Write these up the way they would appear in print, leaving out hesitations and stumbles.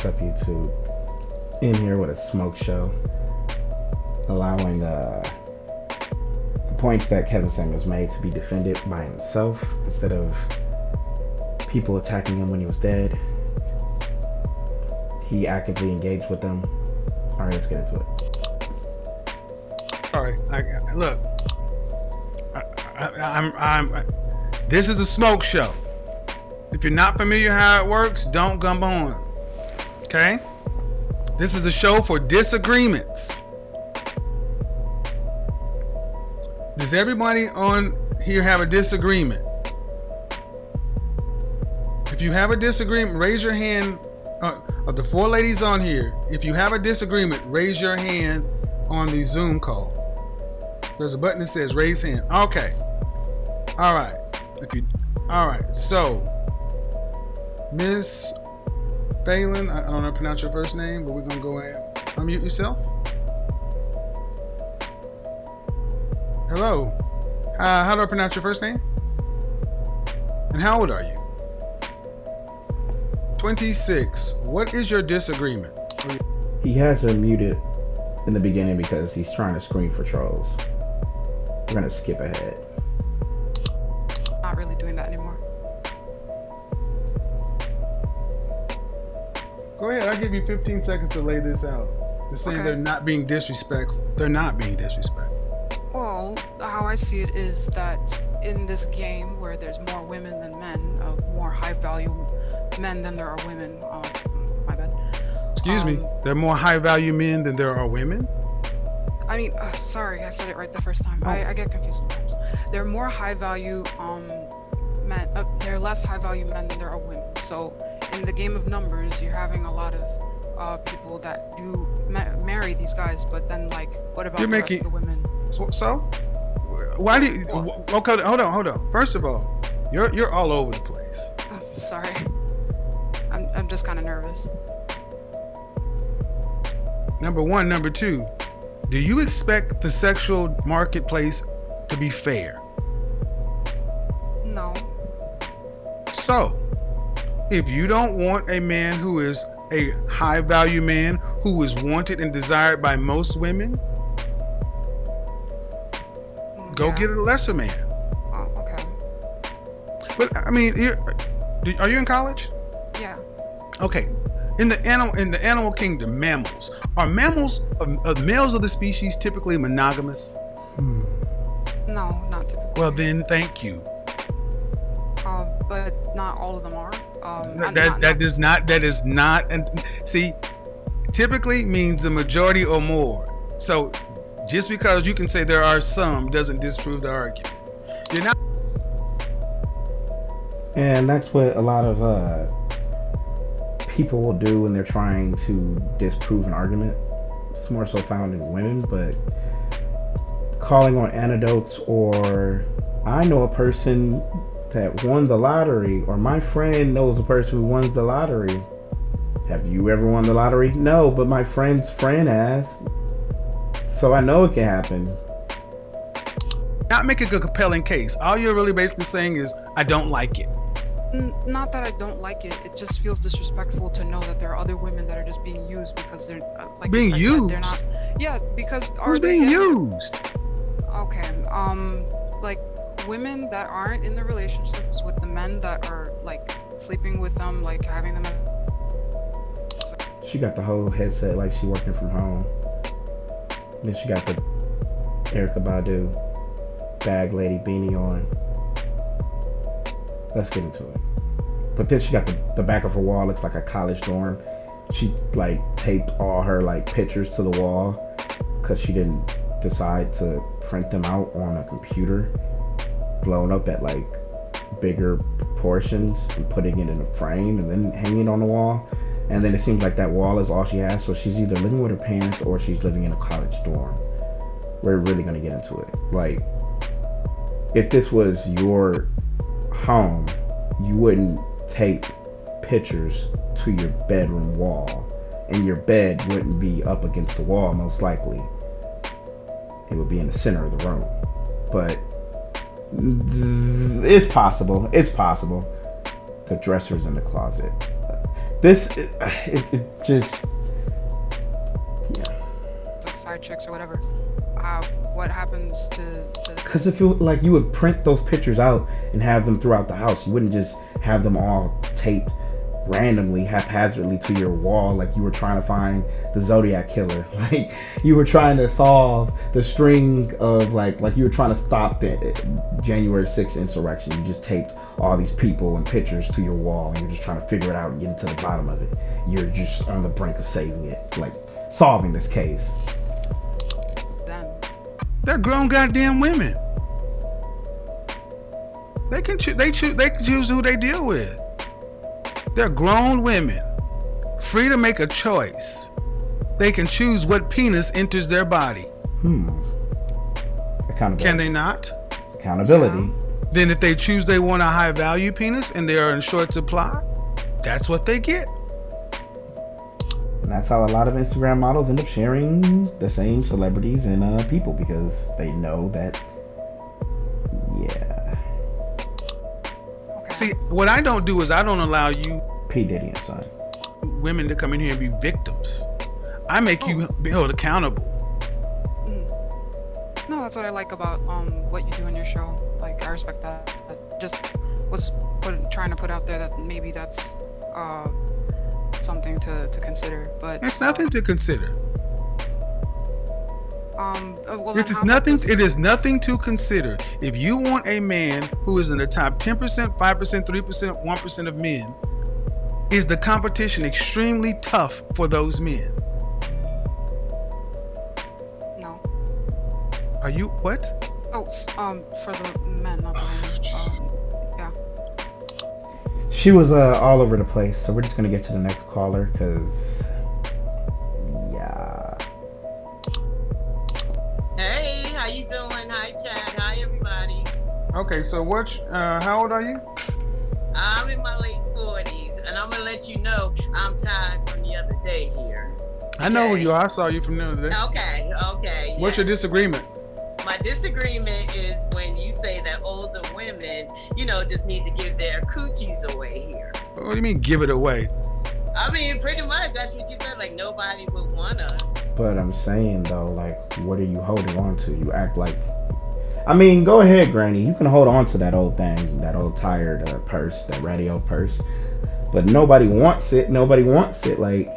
What's up, YouTube? In here with a smoke show, allowing the points that Kevin Samuels made to be defended by himself instead of people attacking him when he was dead. He actively engaged with them. All right, let's get into it. All right, look. This is a smoke show. If you're not familiar how it works, don't come on. Okay? This is a show for disagreements. Does everybody on here have a disagreement? If you have a disagreement, raise your hand. Of the four ladies on here, if you have a disagreement, raise your hand on the Zoom call. There's a button that says raise hand. Okay. All right. All right. So, Miss Phelan, I don't know how to pronounce your first name, but we're gonna go ahead. Unmute yourself. Hello. How do I pronounce your first name? And how old are you? 26. What is your disagreement? He has her muted in the beginning because he's trying to screen for trolls. We're gonna skip ahead. Not really doing that anymore. Go ahead. I'll give you 15 seconds to lay this out. They're saying Okay. they're not being disrespectful. They're not being disrespectful. Well, how I see it is that in this game where there's more women than men, more high value men than there are women. My bad. Excuse me. There are more high value men than there are women? I mean, sorry, I said it right the first time. I get confused sometimes. There are more high value men. There are less high value men than there are women. So in the game of numbers, you're having a lot of people that do marry these guys, but then like, what about the rest of the women? So? Why do you? Okay, hold on. First of all, you're all over the place. Sorry, I'm just kind of nervous. Number one, number two. Do you expect the sexual marketplace to be fair? No. So, if you don't want a man who is a high value man who is wanted and desired by most women, go get a lesser man. Oh, okay. But I mean, are you in college? Yeah. Okay. In the animal kingdom, mammals are males of the species typically monogamous? No, not typically. Well, then, thank you. But not all of them are. That is not. And see, typically means the majority or more. So, just because you can say there are some doesn't disprove the argument. You're not. And that's what a lot of people will do when they're trying to disprove an argument. It's more so found in women, but calling on anecdotes, or I know a person that won the lottery, or my friend knows a person who won the lottery. Have you ever won the lottery? No, but my friend's friend has. So I know it can happen. Not making a compelling case. All you're really basically saying is, I don't like it. Not that I don't like it. It just feels disrespectful to know that there are other women that are just being used because they're like being used. They're not. Yeah, because who's being used? Okay. Like women that aren't in the relationships with the men that are like sleeping with them, like having them. She got the whole headset like she working from home. Then she got the Erykah Badu bag lady beanie on. Let's get into it. But then she got the back of her wall looks like a college dorm. She like taped all her like pictures to the wall because she didn't decide to print them out on a computer, blown up at like bigger proportions and putting it in a frame and then hanging on the wall. And then it seems like that wall is all she has. So she's either living with her parents or she's living in a college dorm. We're really gonna get into it. Like, if this was your home, you wouldn't tape pictures to your bedroom wall, and your bed wouldn't be up against the wall. Most likely it would be in the center of the room, but it's possible. The dresser's in the closet. This it just It's like side chicks or whatever. What happens to because if it like you would print those pictures out and have them throughout the house, you wouldn't just have them all taped randomly, haphazardly to your wall like you were trying to find the Zodiac killer. Like you were trying to solve the string of like you were trying to stop the January 6th insurrection. You just taped all these people and pictures to your wall and you're just trying to figure it out and get to the bottom of it. You're just on the brink of saving it, like solving this case. them? They're grown goddamn women. They can choose who they deal with. They're grown women, free to make a choice. They can choose what penis enters their body. Accountability. Can they not? Accountability. Then if they choose they want a high value penis and they are in short supply, that's what they get. And that's how a lot of Instagram models end up sharing the same celebrities and people because they know that, yeah. Okay. See, what I don't do is I don't allow you P. Diddy and Son. women to come in here and be victims. I make you be held accountable. No, that's what I like about what you do in your show. Like I respect that. I just was trying to put out there that maybe that's something to consider. But It's nothing to consider. well, It then is how about nothing. this? It is nothing to consider. If you want a man who is in the top 10%, 5%, 3%, 1% of men, is the competition extremely tough for those men? No. Are you what? Oh, for the men, not the women. Yeah. She was all over the place, so we're just gonna get to the next caller because, yeah. Hey, how you doing? Hi, Chad. Hi, everybody. Okay, so how old are you? I'm in my late 40s, and I'm gonna let you know I'm tired from the other day here. I know who Okay. you are. I saw you from the other day. Okay. What's your yes. disagreement? My disagreement is when you say that older women, just need to give their coochies away here. What do you mean, give it away? I mean, pretty much that's what you said. Like nobody would want us. But I'm saying though, like, what are you holding on to? You act like, I mean, go ahead, Granny. You can hold on to that old thing, that old tired purse, that radio purse. But nobody wants it. Like,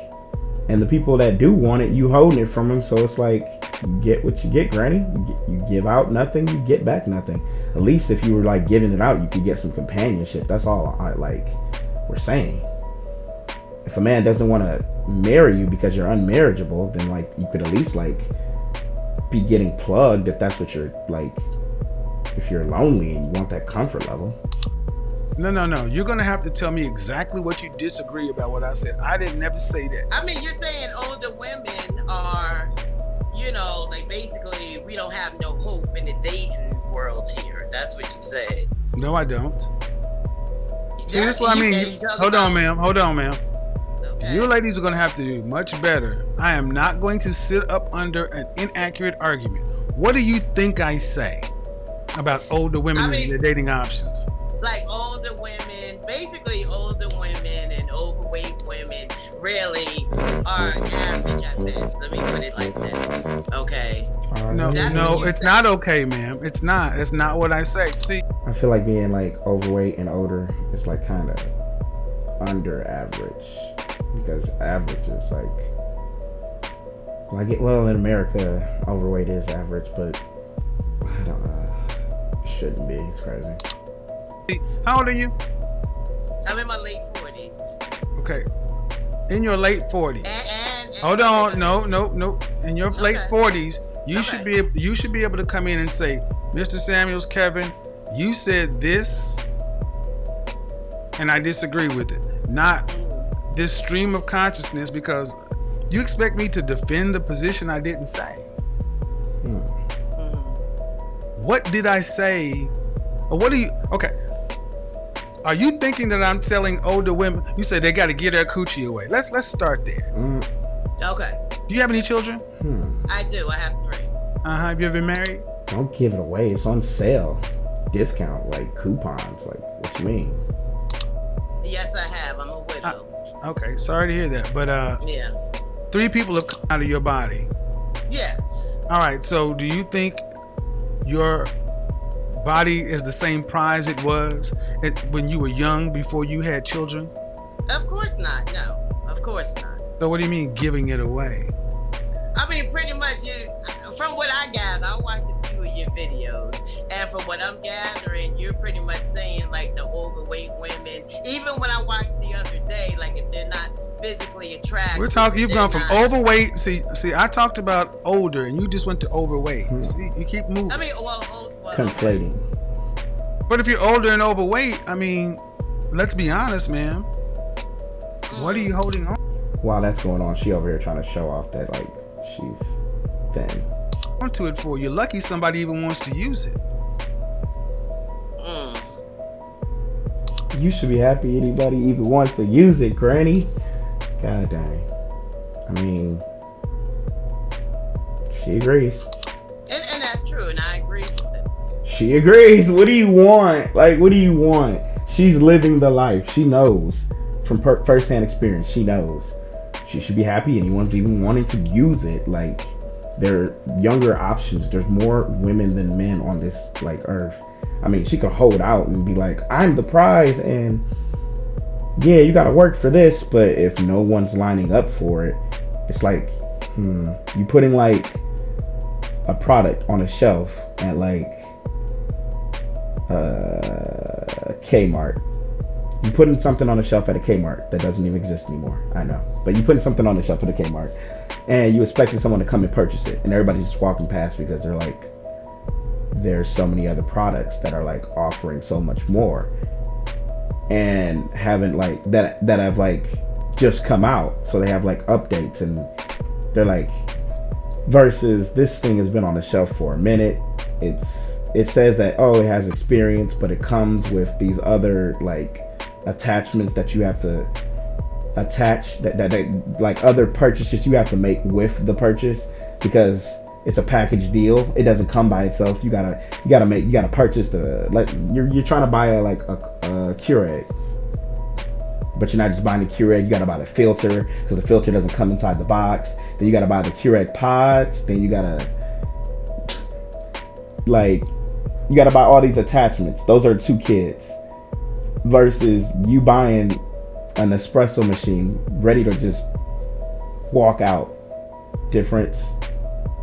and the people that do want it, you holding it from them. So it's like, you get what you get, Granny. You give out nothing, you get back nothing. At least if you were like giving it out, you could get some companionship. That's all we're saying. If a man doesn't want to marry you because you're unmarriageable, then like you could at least like be getting plugged if that's what you're like. If you're lonely and you want that comfort level. No. You're gonna have to tell me exactly what you disagree about what I said. I didn't never say that. I mean, you're saying older women are, like basically we don't have no hope in the dating world here. That's what you said. No, I don't. See, That's that's what I you mean. said you talk Hold on, about- ma'am. Okay. You ladies are going to have to do much better. I am not going to sit up under an inaccurate argument. What do you think I say about older women and their dating options? Like older women, basically older women and overweight women really are average at best. Let me put it like that. Okay. No, That's what you it's said. not okay, ma'am. It's not. That's not what I say. See, I feel like being like overweight and older is like kind of under average because average is well in America overweight is average, but I don't know. It shouldn't be. It's crazy. how old are you? I'm in my late 40s. Okay, in your late 40s. And Hold on, no. In your late Okay. 40s, you Okay. should be able to come in and say, Mr. Samuels, Kevin, you said this, and I disagree with it. Not this stream of consciousness, because you expect me to defend the position I didn't say. What did I say? Or what do you? Okay. Are you thinking that I'm telling older women? You say they got to get their coochie away. Let's start there. Okay. Do you have any children? I do. I have 3. Have you ever been married? Don't give it away. It's on sale. Discount, like coupons. Like, what you mean? Yes, I have. I'm a widow. Okay, sorry to hear that. But Yeah. 3 people have come out of your body. Yes. All right. So do you think your body is the same prize it was when you were young before you had children? Of course not. No. Of course not. So what do you mean giving it away? I mean, pretty much, from what I gather, I watched a few of your videos, and from what I'm gathering, you're pretty much saying like the overweight women. Even when I watched the other day, like if they're not physically attractive, We're talking. You've they're gone from not- overweight. See. I talked about older, and you just went to overweight. See, you keep moving. I mean, well, Conflating. But if you're older and overweight, I mean, let's be honest, man. What are you holding on? While that's going on, she over here trying to show off that like she's thin. To it for? You're lucky somebody even wants to use it. Mm. You should be happy anybody even wants to use it, Granny. God dang. I mean, she agrees. And that's true, and I agree with it. She agrees. What do you want? Like, what do you want? She's living the life. She knows from first-hand experience. She knows. She should be happy anyone's even wanting to use it. Like, there are younger options. There's more women than men on this like earth. I mean, she could hold out and be like, I'm the prize, and yeah, you gotta work for this. But if no one's lining up for it, it's like, you putting like a product on a shelf at like Kmart. You putting something on a shelf at a Kmart that doesn't even exist anymore. I know, but you putting something on the shelf at a Kmart, and you expecting someone to come and purchase it, and everybody's just walking past because they're like, there's so many other products that are like offering so much more, and haven't like that have like just come out, so they have like updates, and they're like, versus this thing has been on the shelf for a minute. It says that, oh, it has experience, but it comes with these other like attachments that you have to attach, that like other purchases you have to make with the purchase, because it's a package deal. It doesn't come by itself. You gotta purchase the, like, you're trying to buy a Keurig, but you're not just buying the Keurig. You gotta buy the filter, because the filter doesn't come inside the box. Then you gotta buy the Keurig pods. Then you gotta buy all these attachments. Those are 2 kids. Versus you buying an espresso machine ready to just walk out. Difference.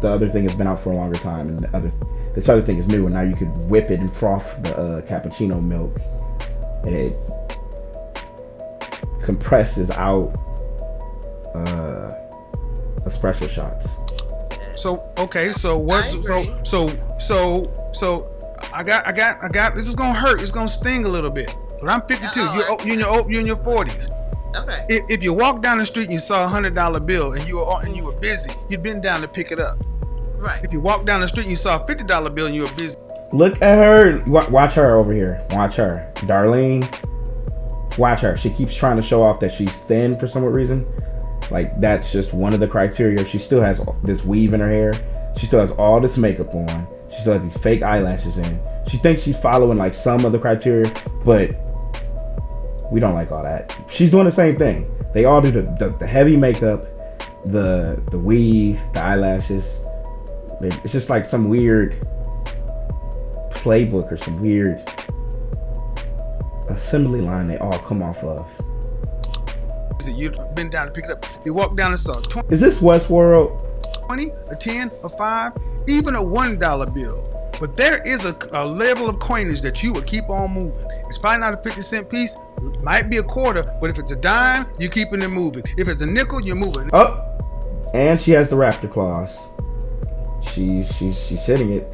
The other thing has been out for a longer time, and this other thing is new, and now you could whip it and froth the cappuccino milk, and it compresses out espresso shots. So okay, so what? So I got. This is gonna hurt. It's gonna sting a little bit. But I'm 52. You're in your 40s. Okay. If you walk down the street and you saw $100 bill and you were busy, you'd been down to pick it up. Right. If you walk down the street and you saw a $50 bill and you were busy, look at her. Watch her over here. Watch her, Darlene. Watch her. She keeps trying to show off that she's thin for some reason. Like, that's just one of the criteria. She still has this weave in her hair. She still has all this makeup on. She still has these fake eyelashes in. She thinks she's following like some of the criteria, but we don't like all that. She's doing the same thing. They all do the heavy makeup, the weave, the eyelashes. It's just like some weird playbook or some weird assembly line they all come off of. you've been down to pick it up. You walk down and saw 20, Is this Westworld? a 10, a 5, even a $1 bill. But there is a level of coinage that you would keep on moving. It's probably not a 50-cent piece, might be a quarter, but if it's a dime, you're keeping it moving. If it's a nickel, you're moving. Oh, and she has the raptor claws. She's hitting it.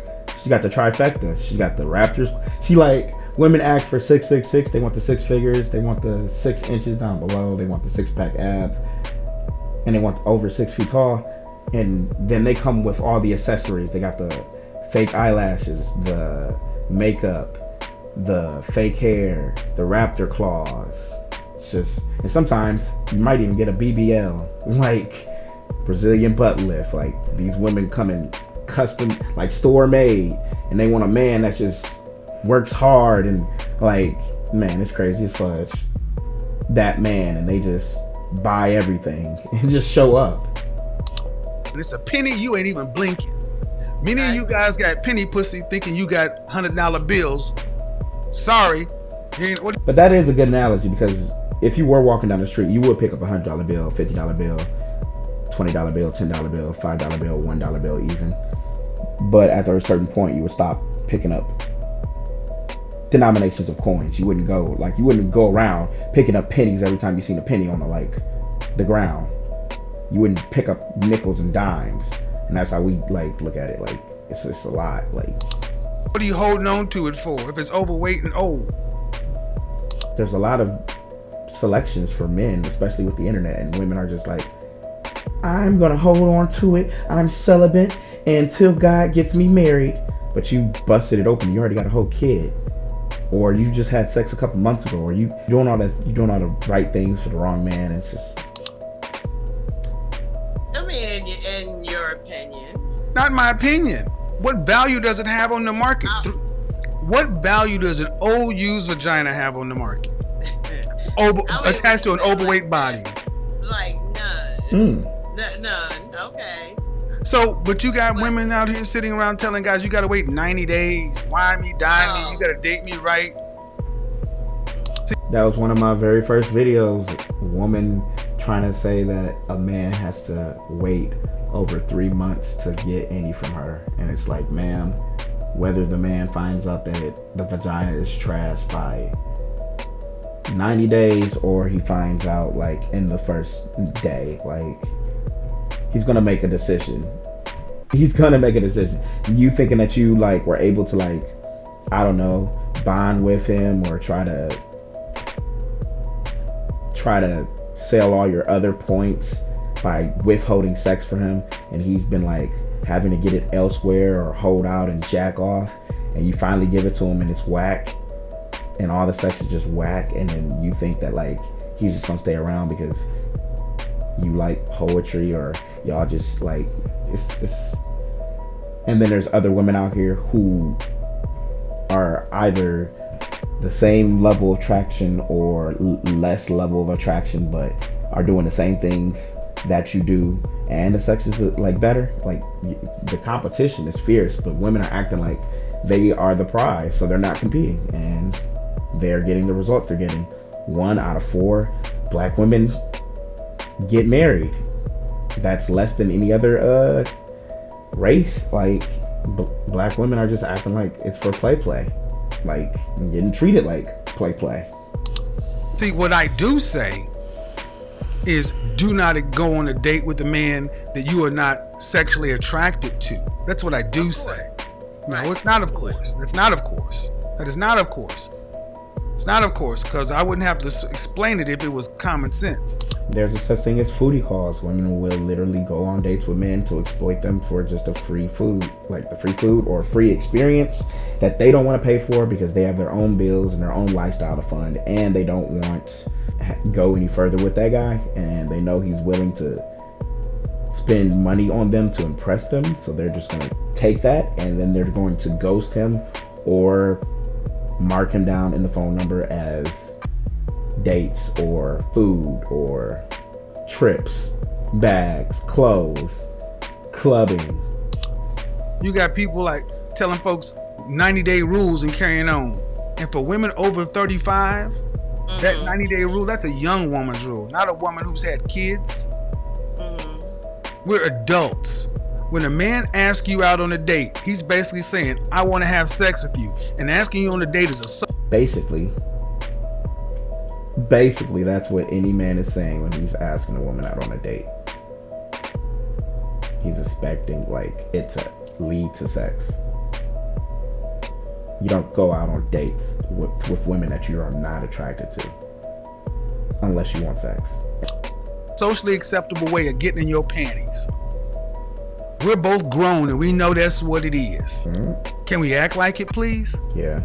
She got the trifecta. She got the raptors. She like, women ask for 666. They want the 6 figures. They want the 6 inches down below. They want the 6-pack abs, and they want over 6 feet tall. And then they come with all the accessories. They got the fake eyelashes, the makeup, the fake hair, the raptor claws. It's just, and sometimes you might even get a BBL, like Brazilian butt lift. Like, these women come in custom, like store made, and they want a man that just works hard, and like, man, it's crazy as fudge. That man, and they just buy everything and just show up. And it's a penny, you ain't even blinking. Many of you guys got penny pussy thinking you got $100 bills. Sorry. But that is a good analogy, because if you were walking down the street, you would pick up a $100 bill, $50 bill, $20 bill, $10 bill, $5 bill, $1 bill even. But after a certain point, you would stop picking up denominations of coins. You wouldn't go around picking up pennies every time you seen a penny on the ground. You wouldn't pick up nickels and dimes. And that's how we look at it. Like, it's a lot. Like, what are you holding on to it for if it's overweight and old? There's a lot of selections for men, especially with the internet, and women are just like, I'm gonna hold on to it. I'm celibate until God gets me married. But you busted it open. You already got a whole kid, or you just had sex a couple months ago, or you doing all the right things for the wrong man. It's just. I mean, in your opinion. Not my opinion. What value does it have on the market? What value does an old used vagina have on the market? Attached to an overweight body. Like none. None. Okay. So, but you got women out here sitting around telling guys you gotta wait 90 days, wine me, dine me, you gotta date me right. That was one of my very first videos. A woman trying to say that a man has to wait over 3 months to get any from her. And it's like, ma'am, whether the man finds out that the vagina is trash by 90 days or he finds out in the first day, he's gonna make a decision. You thinking that you were able to I don't know, bond with him or try to sell all your other points by withholding sex for him, and he's been having to get it elsewhere or hold out and jack off, and you finally give it to him and it's whack, and all the sex is just whack, and then you think that he's just gonna stay around because you like poetry, or y'all just it's. And then there's other women out here who are either the same level of attraction or less level of attraction, but are doing the same things that you do, and the sex is better. The competition is fierce, but women are acting like they are the prize, so they're not competing, and they're getting the results they're getting. 1 out of 4 black women get married. That's less than any other race. Black women are just acting like it's for play, getting treated like play. See, what I do say is, do not go on a date with a man that you are not sexually attracted to. That's what I do say. No, it's not of course. That's not of course. That is not of course. It's not of course, because I wouldn't have to explain it if it was common sense. There's a such thing as foodie calls. Women will literally go on dates with men to exploit them for just a free food, the free food or free experience that they don't want to pay for because they have their own bills and their own lifestyle to fund, and they don't want to go any further with that guy, and they know he's willing to spend money on them to impress them, so they're just going to take that, and then they're going to ghost him or mark him down in the phone number as dates or food or trips, bags, clothes, clubbing. You got people telling folks 90-day rules and carrying on. And for women over 35, that 90-day rule, that's a young woman's rule, not a woman who's had kids. We're adults. When a man asks you out on a date, he's basically saying, I want to have sex with you. And asking you on a date is a... Basically, that's what any man is saying when he's asking a woman out on a date. He's expecting it to lead to sex. You don't go out on dates with women that you are not attracted to unless you want sex. Socially acceptable way of getting in your panties. We're both grown and we know that's what it is. Can we act like it, please? Yeah.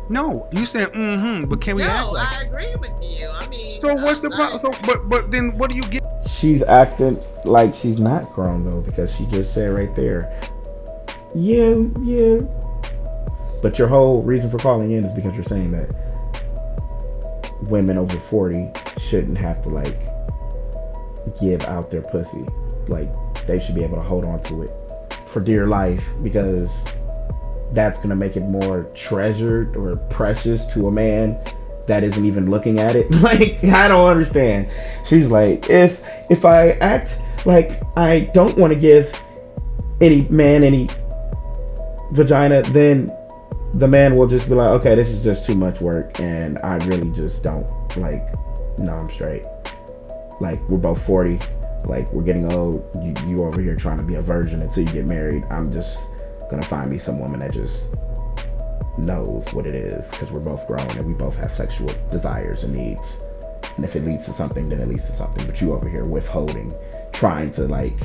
No, you said but can we act like I agree with you. I mean, so what's the problem? So but then what do you get? She's acting like she's not grown though, because she just said right there, yeah. But your whole reason for calling in is because you're saying that women over 40 shouldn't have to like give out their pussy. Like they should be able to hold on to it for dear life, because that's gonna make it more treasured or precious to a man that isn't even looking at it. Like, I don't understand. She's like, if I act like I don't want to give any man any vagina, then the man will just be like, okay, this is just too much work, and I really just don't, like, no, I'm straight. Like, we're both 40, like, we're getting old, you over here trying to be a virgin until you get married. I'm just gonna find me some woman that just knows what it is, because we're both grown and we both have sexual desires and needs, and if it leads to something, then it leads to something. But you over here withholding, trying to like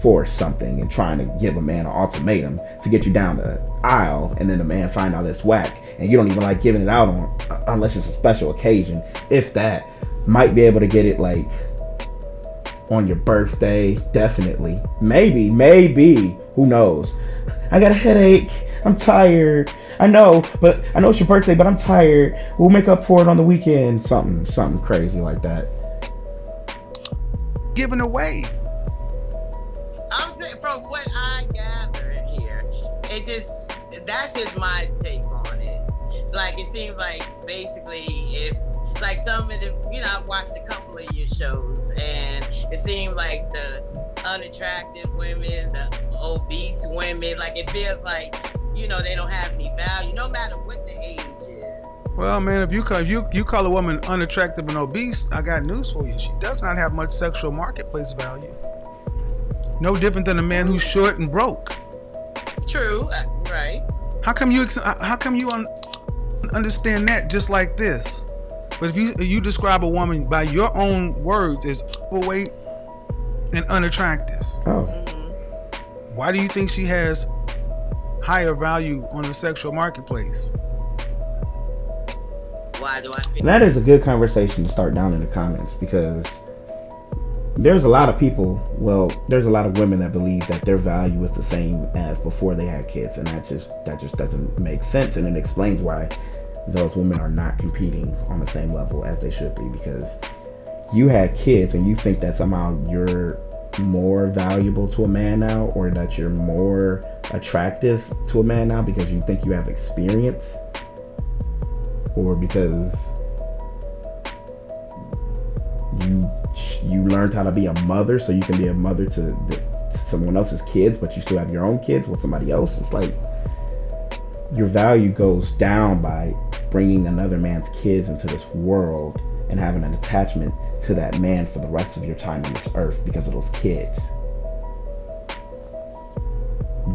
force something and trying to give a man an ultimatum to get you down the aisle, and then the man find out it's whack, and you don't even like giving it out on, unless it's a special occasion, if that. Might be able to get it like on your birthday, definitely, maybe, who knows. I got a headache, I'm tired, I know it's your birthday, but I'm tired, we'll make up for it on the weekend. Something crazy like that. Giving away. I'm saying, from what I gather in here, that's just my take on it. Like, it seems like basically if, like, some of the, I've watched a couple of your shows, and it seemed like the unattractive women, the obese women, like, it feels like, they don't have any value, no matter what the age is. Well, man, if you call a woman unattractive and obese, I got news for you. She does not have much sexual marketplace value. No different than a man who's short and broke. True, right. How come you understand that just like this? But if you describe a woman by your own words as overweight and unattractive, why do you think she has higher value on the sexual marketplace? Why do I think that is a good conversation to start down in the comments, because there's a lot of women that believe that their value is the same as before they had kids, and that just doesn't make sense, and it explains why those women are not competing on the same level as they should be, because you had kids and you think that somehow you're more valuable to a man now, or that you're more attractive to a man now because you think you have experience, or because you learned how to be a mother, so you can be a mother to someone else's kids, but you still have your own kids with somebody else. It's like your value goes down by bringing another man's kids into this world and having an attachment to that man for the rest of your time on this earth because of those kids.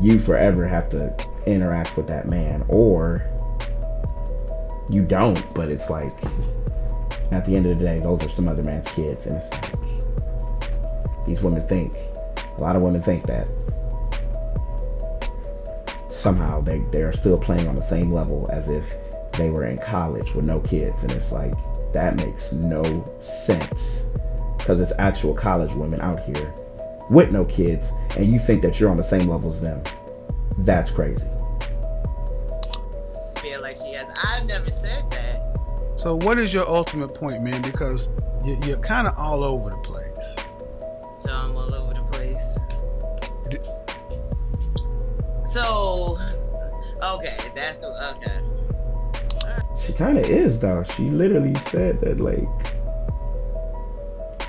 You forever have to interact with that man, or you don't, but it's like at the end of the day, those are some other man's kids, and it's like these women think, a lot of women think that somehow they are still playing on the same level as if they were in college with no kids, and it's like, that makes no sense, because it's actual college women out here with no kids, and you think that you're on the same level as them. That's crazy. feel like she has? I've never said that. So what is your ultimate point, man? Because you're kind of all over the place. So I'm all over the place. So, okay, that's okay. She kind of is, though. She literally said that, like,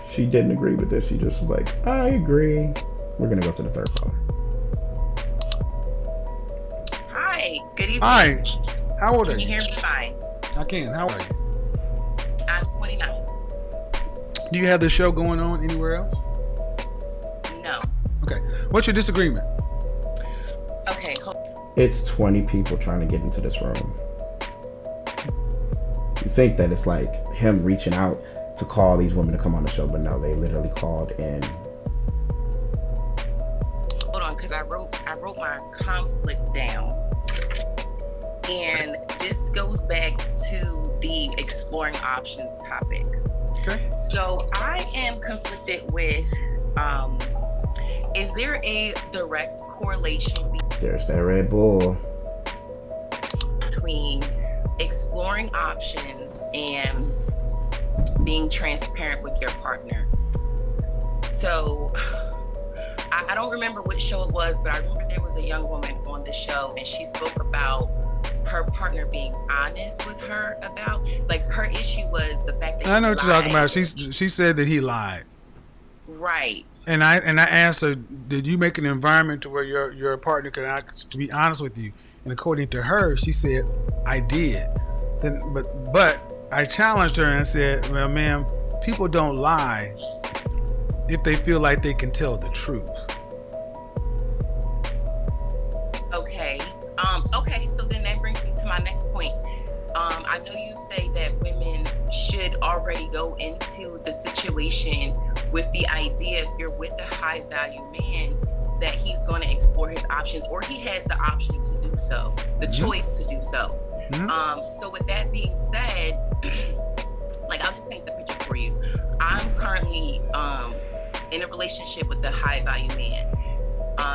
she didn't agree with this. She just was like, I agree. We're gonna go to the third caller. Hi, good evening. Hi, how old are Can you you? hear me fine? I can. How are you? I'm 29. Do you have this show going on anywhere else? No. Okay. What's your disagreement? Okay, It's 20 people trying to get into this room. You think that it's like him reaching out to call these women to come on the show, but no, they literally called in. hold on, because I wrote my conflict down. And this goes back to the exploring options topic. Okay. So I am conflicted with, is there a direct correlation There's that Red Bull. between exploring options and being transparent with your partner. So I don't remember which show it was, but I remember there was a young woman on the show, and she spoke about her partner being honest with her about, like, her issue was the fact that I know what you're talking about. She She said that he lied. Right. And I asked her, did you make an environment to where your partner could to be honest with you? And according to her, she said, I did. Then, but I challenged her and I said, well, ma'am, people don't lie if they feel like they can tell the truth. Okay. Okay. So then that brings me to my next point. I know you say that women should already go into the situation with the idea, if you're with a high value man, that he's going to explore his options, or he has the option to do so, the choice to do so. So with that being said, like, I'll just paint the picture for you. I'm currently in a relationship with a high value man.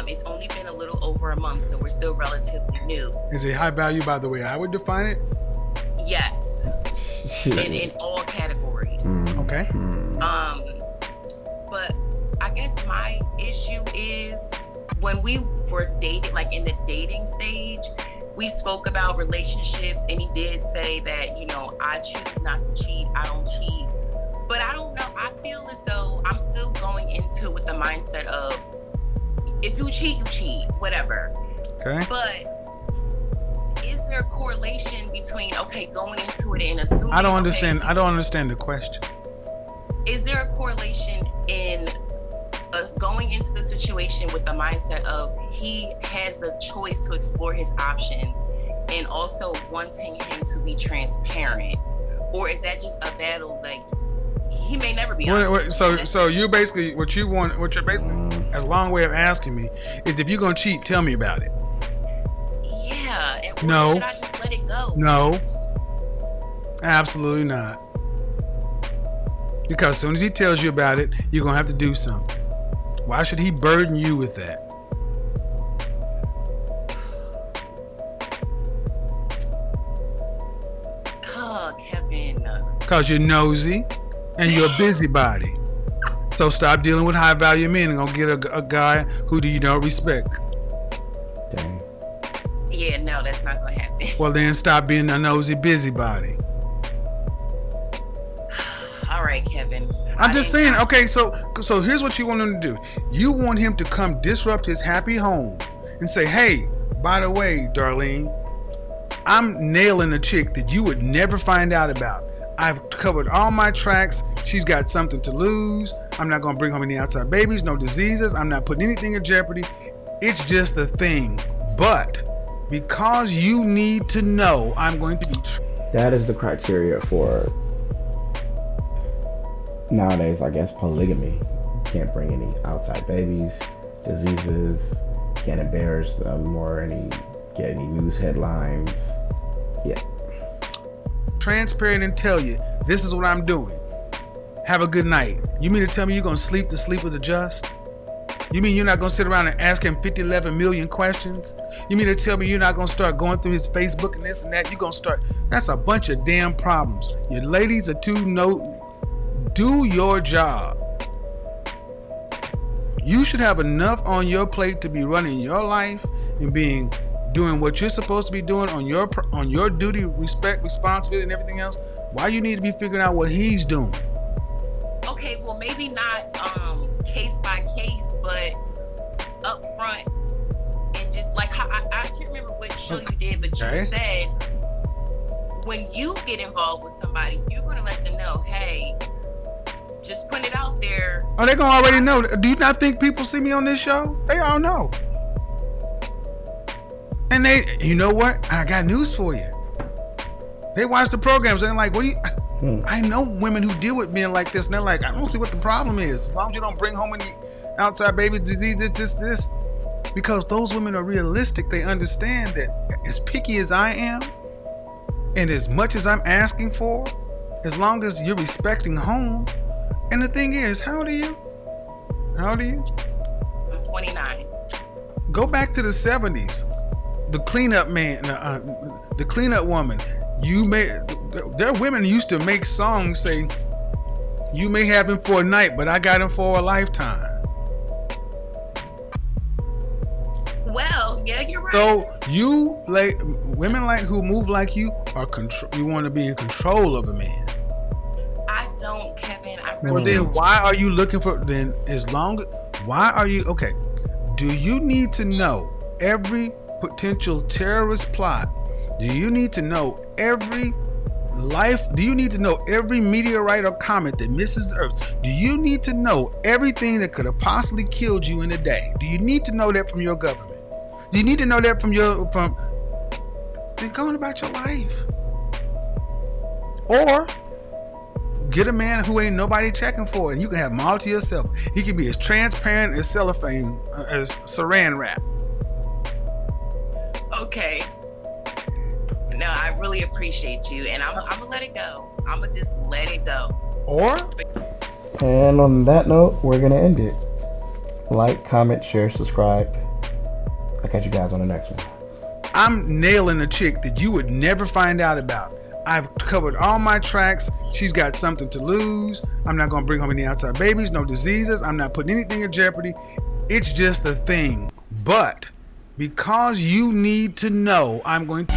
It's only been a little over a month, so we're still relatively new. Is it high value by the way I would define it? Yes. in all categories. Okay. But I guess my issue is when we were dating, like in the dating stage, we spoke about relationships, and he did say that, you know, I choose not to cheat, I don't cheat. But I don't know, I feel as though I'm still going into it with the mindset of, if you cheat, you cheat, whatever. Okay. But is there a correlation between, okay, going into it and assuming? I don't understand. I don't understand the question. Is there a correlation in going into the situation with the mindset of he has the choice to explore his options, and also wanting him to be transparent, or is that just a battle, like he may never be honest? So you basically what you're basically, a long way of asking me is, if you're gonna cheat, tell me about it. Yeah. And No. should I just let it go? No, absolutely not. Because as soon as he tells you about it, you're gonna have to do something. Why should he burden you with that? Oh, Kevin. Because you're nosy and you're a busybody. So stop dealing with high value men and go get a guy who you don't respect. Dang. Yeah, no, that's not gonna happen. Well, then stop being a nosy busybody. All right, Kevin. I'm just saying, okay, so here's what you want him to do. You want him to come disrupt his happy home and say, hey, by the way, Darlene, I'm nailing a chick that you would never find out about. I've covered all my tracks. She's got something to lose. I'm not going to bring home any outside babies, no diseases. I'm not putting anything in jeopardy. It's just a thing. But because you need to know, I'm going to be... That is the criteria for... nowadays, I guess, polygamy. You can't bring any outside babies, diseases, can't embarrass them or get any news headlines. Yeah. Transparent and tell you, this is what I'm doing. Have a good night. You mean to tell me you're going to sleep the sleep of the just? You mean you're not going to sit around and ask him 11 million questions? You mean to tell me you're not going to start going through his Facebook and this and that? You're going to start... That's a bunch of damn problems. Your ladies are do your job. You should have enough on your plate to be running your life and doing what you're supposed to be doing on your duty, respect, responsibility, and everything else. Why you need to be figuring out what he's doing? Okay, well, maybe not case by case, but up front, and just like how I can't remember what show you did, but you said when you get involved with somebody, you're gonna let them know, hey, just putting it out there. Oh, they're gonna already know. Do you not think people see me on this show? They all know. And you know what? I got news for you. They watch the programs and they're like, what do you... I know women who deal with men like this, and they're like, I don't see what the problem is. As long as you don't bring home any outside baby disease, this. Because those women are realistic. They understand that as picky as I am, and as much as I'm asking for, as long as you're respecting home. And the thing is, how old are you? I'm 29. Go back to the 70s. The cleanup man, the cleanup woman. Their women used to make songs saying, You may have him for a night, but I got him for a lifetime. Well, yeah, you're right. So you like women like who move like you are control. You want to be in control of a man. I don't, Kevin. I Well, really then don't. why are you looking for? Then as long as why are you okay? Do you need to know every potential terrorist plot? Do you need to know every life? Do you need to know every meteorite or comet that misses the Earth? Do you need to know everything that could have possibly killed you in a day? Do you need to know that from your government? Do you need to know that from then go on about your life? Or get a man who ain't nobody checking for, and you can have him all to yourself. He can be as transparent as cellophane, as saran wrap. Okay. No, I really appreciate you, and I'm gonna let it go. I'm gonna just let it go. Or And on that note, we're gonna end it. Like, comment, share, subscribe. I'll catch you guys on the next one. I'm nailing a chick that you would never find out about. I've covered all my tracks. She's got something to lose. I'm not gonna bring home any outside babies, no diseases. I'm not putting anything in jeopardy. It's just a thing. But because you need to know, I'm going to